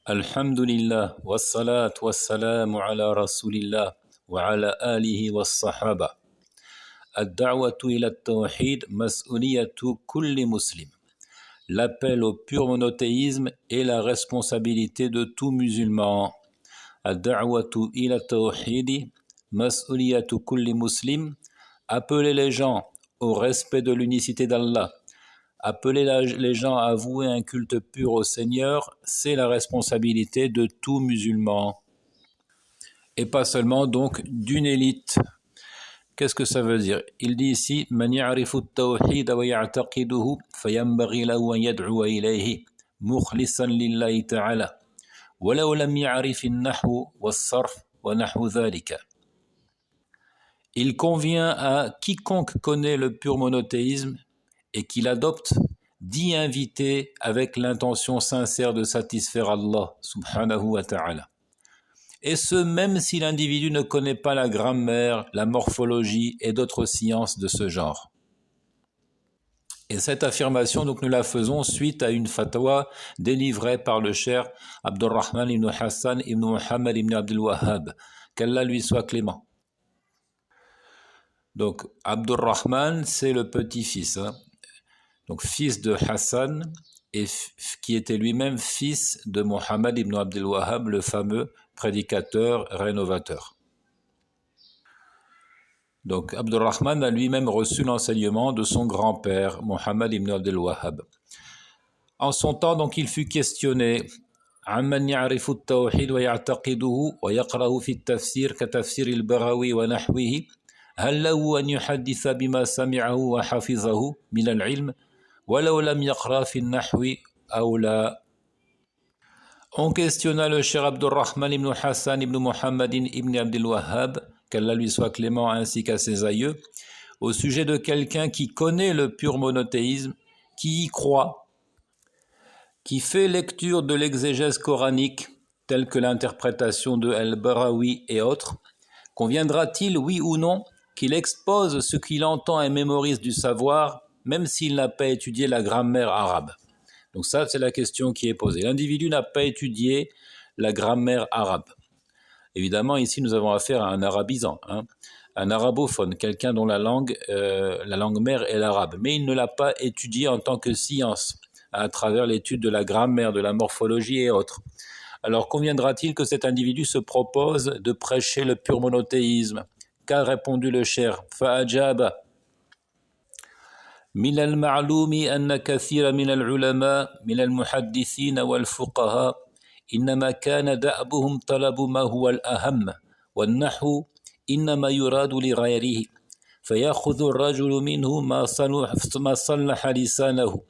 Alhamdulillah, wassalat wassalamu ala rasulillah wa ala alihi wassahaba. Ad-da'watu ila at-tawhid mas'uliyatu kulli muslim. L'appel au pur monothéisme est la responsabilité de tout musulman. Ad-da'watu ila at-tawhid mas'uliyatu kulli muslim. Appeler les gens au respect de l'unicité d'Allah, appeler les gens à vouer un culte pur au Seigneur, c'est la responsabilité de tout musulman. Et pas seulement donc d'une élite. Qu'est-ce que ça veut dire? Il dit ici Man ya'rifu at-tawhid wa ya'taqiduhu fayanbaghi lahu an yad'uwa ilayhi mukhlisan lillahi ta'ala walau lam ya'rif an-nahw was-sarf wa nahwu dhalika. Il convient à quiconque connaît le pur monothéisme et qui l'adopte d'y inviter avec l'intention sincère de satisfaire Allah subhanahu wa ta'ala. Et ce, même si l'individu ne connaît pas la grammaire, la morphologie et d'autres sciences de ce genre. Et cette affirmation, donc, nous la faisons suite à une fatwa délivrée par le cheikh Abdurrahman ibn Hassan ibn Muhammad ibn Abdul Wahhab, qu'Allah lui soit clément. Donc, Abdurrahman, c'est le petit-fils, donc fils de Hassan, et qui était lui-même fils de Muhammad ibn Abdul Wahhab, le fameux prédicateur rénovateur. Donc, Abdurrahman a lui-même reçu l'enseignement de son grand-père, Muhammad ibn Abdul Wahhab. En son temps, donc, il fut questionné عمن يعرف التوحيد ويعتقده ويقرأ في التفسير كتفسير البغوي ونحوه هل له أن يحدث بما سمعه وحفظه من العلم ولو لم يقرأ في النحو أو لا. On questionna le cheikh Abdurrahman ibn Hassan ibn Muhammad ibn Abdul Wahhab, qu'Allah lui soit clément, ainsi qu'à ses aïeux, au sujet de quelqu'un qui connaît le pur monothéisme, qui y croit, qui fait lecture de l'exégèse coranique, telle que l'interprétation de Al-Barawi et autres. Conviendra-t-il, oui ou non, qu'il expose ce qu'il entend et mémorise du savoir, même s'il n'a pas étudié la grammaire arabe? Donc ça, c'est la question qui est posée. L'individu n'a pas étudié la grammaire arabe. Évidemment, ici, nous avons affaire à un arabisant, un arabophone, quelqu'un dont la langue mère est l'arabe. Mais il ne l'a pas étudié en tant que science, à travers l'étude de la grammaire, de la morphologie et autres. Alors, conviendra-t-il que cet individu se propose de prêcher le pur monothéisme? Qu'a répondu le cheikh? Fa'ajaba. من المعلوم أن كثير من العلماء من المحدثين والفقهاء إنما كان دأبهم طلب ما هو الأهم والنحو إنما يراد لغيره فيأخذ الرجل منه ما صلح لسانه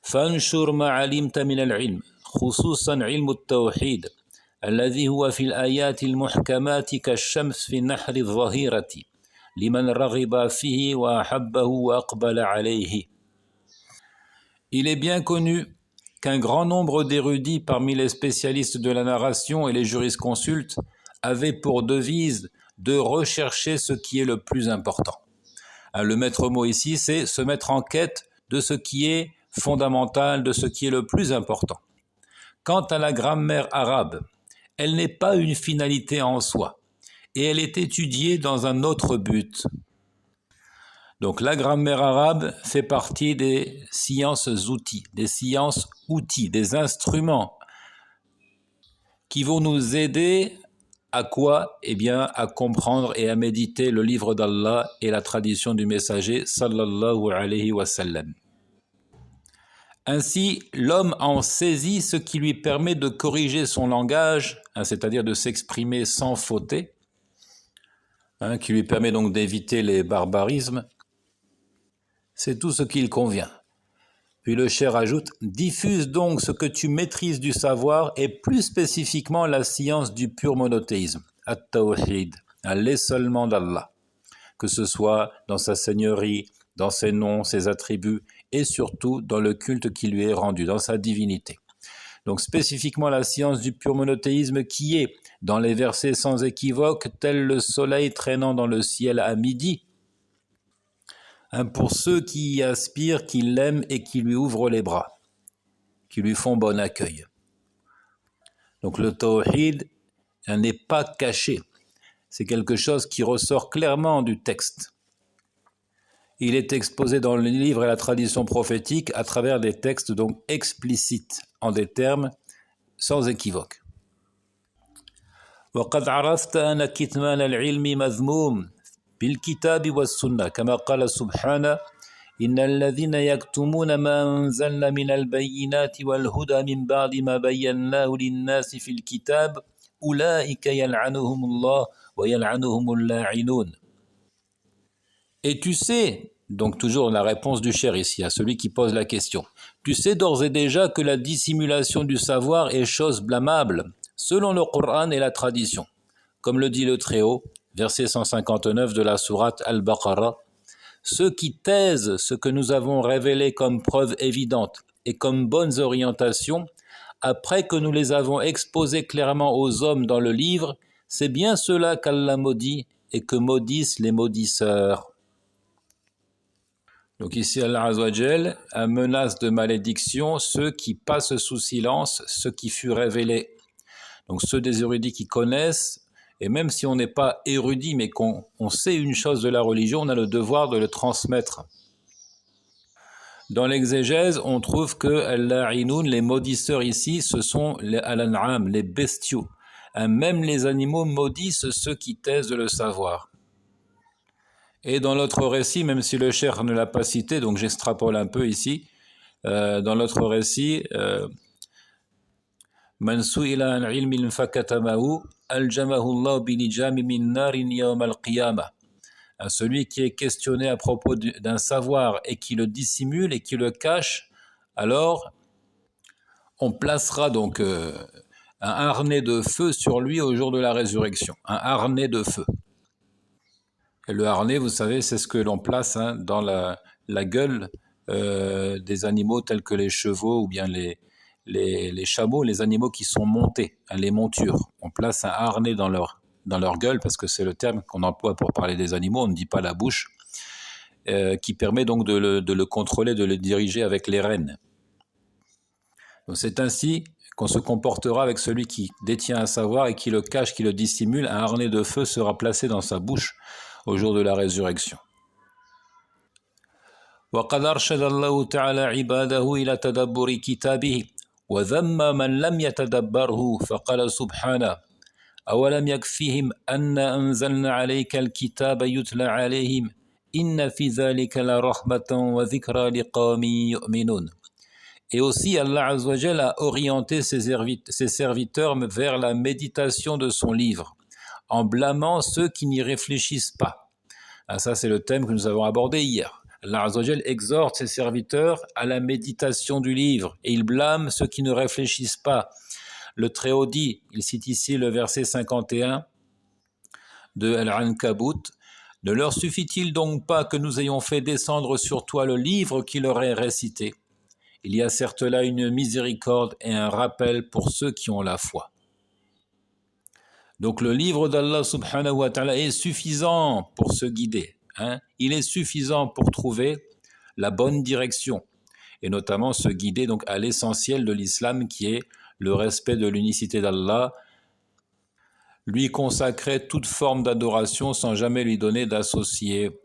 فانشر ما علمت من العلم خصوصا علم التوحيد الذي هو في الآيات المحكمات كالشمس في النحر الظهيرة لمن رغب فيه وأحبه وأقبل عليه. Il est bien connu qu'un grand nombre d'érudits parmi les spécialistes de la narration et les jurisconsultes avaient pour devise de rechercher ce qui est le plus important. Le maître mot ici, c'est se mettre en quête de ce qui est fondamental, de ce qui est le plus important. Quant à la grammaire arabe, elle n'est pas une finalité en soi. Et elle est étudiée dans un autre but. Donc la grammaire arabe fait partie des sciences-outils, des instruments qui vont nous aider à quoi? Eh bien, à comprendre et à méditer le livre d'Allah et la tradition du messager sallallahu alayhi wa sallam. Ainsi, l'homme en saisit ce qui lui permet de corriger son langage, c'est-à-dire de s'exprimer sans fauter, qui lui permet donc d'éviter les barbarismes, c'est tout ce qu'il convient. Puis le cheikh ajoute, diffuse donc ce que tu maîtrises du savoir et plus spécifiquement la science du pur monothéisme, at-tawhid, l'essolement d'Allah, que ce soit dans sa seigneurie, dans ses noms, ses attributs et surtout dans le culte qui lui est rendu, dans sa divinité. Donc spécifiquement la science du pur monothéisme qui est, dans les versets sans équivoque, tel le soleil traînant dans le ciel à midi, pour ceux qui y aspirent, qui l'aiment et qui lui ouvrent les bras, qui lui font bon accueil. Donc le tawhid n'est pas caché. C'est quelque chose qui ressort clairement du texte. Il est exposé dans le livre et la tradition prophétique à travers des textes donc explicites, en des termes sans équivoque. وقد عرفت أن كتمان العلم مذموم بالكتاب والسنة كما قال سبحانه إن الذين يكتمون ما أنزلنا من البينات والهدى من بعد ما بيناه للناس في الكتاب أولئك يلعنهم الله ويلعنهم اللاعنون. Et tu sais, donc toujours la réponse du cheikh ici, à celui qui pose la question, tu sais d'ores et déjà que la dissimulation du savoir est chose blâmable, selon le Coran et la tradition. Comme le dit le Très-Haut, verset 159 de la sourate Al-Baqarah, ceux qui taisent ce que nous avons révélé comme preuve évidente et comme bonnes orientations, après que nous les avons exposés clairement aux hommes dans le livre, c'est bien cela qu'Allah maudit et que maudissent les maudisseurs. Donc ici, Allah Azza wa Jal menace de malédiction ceux qui passent sous silence ce qui fut révélé. Donc ceux des érudits qui connaissent, et même si on n'est pas érudit, mais qu'on sait une chose de la religion, on a le devoir de le transmettre. Dans l'exégèse, on trouve que al-la'inoun, les maudisseurs ici, ce sont les al-an'am, les bestiaux. Même les animaux maudissent ceux qui taisent de le savoir. Et dans l'autre récit, même si le cheikh ne l'a pas cité, donc j'extrapole un peu ici, dans l'autre récit, Man su'ila an ilmin fakatamahu aljamahu Allah bilijami min narin yawm al-qiyamah. Celui qui est questionné à propos d'un savoir et qui le dissimule et qui le cache, alors on placera donc un harnais de feu sur lui au jour de la résurrection. Un harnais de feu. Et le harnais, vous savez, c'est ce que l'on place dans la gueule des animaux tels que les chevaux ou bien les chameaux, les animaux qui sont montés, les montures. On place un harnais dans leur gueule, parce que c'est le terme qu'on emploie pour parler des animaux, on ne dit pas la bouche, qui permet donc de le contrôler, de le diriger avec les rênes. Donc c'est ainsi qu'on se comportera avec celui qui détient un savoir et qui le cache, qui le dissimule. Un harnais de feu sera placé dans sa bouche au jour de la résurrection. وقد أرشد الله تعالى عباده إلى تدبر كتابه وذم من لم يتدبره فقال سبحانه أولم يكفهم أن أنزلنا عليك الكتاب يتلى عليهم إن في ذلك لرحمة وذكرى لقوم يؤمنون. Et aussi Allah Azza wa Jal a orienté ses serviteurs vers la méditation de son livre en blâmant ceux qui n'y réfléchissent pas. Ça c'est le thème que nous avons abordé hier. Allah Azza wa Jal exhorte ses serviteurs à la méditation du livre et il blâme ceux qui ne réfléchissent pas. Le Très-Haut dit, il cite ici le verset 51 de Al-Ankabut, « Ne leur suffit-il donc pas que nous ayons fait descendre sur toi le livre qui leur est récité ? Il y a certes là une miséricorde et un rappel pour ceux qui ont la foi. » Donc le livre d'Allah subhanahu wa ta'ala est suffisant pour se guider. Il est suffisant pour trouver la bonne direction et notamment se guider donc à l'essentiel de l'islam qui est le respect de l'unicité d'Allah, lui consacrer toute forme d'adoration sans jamais lui donner d'associé.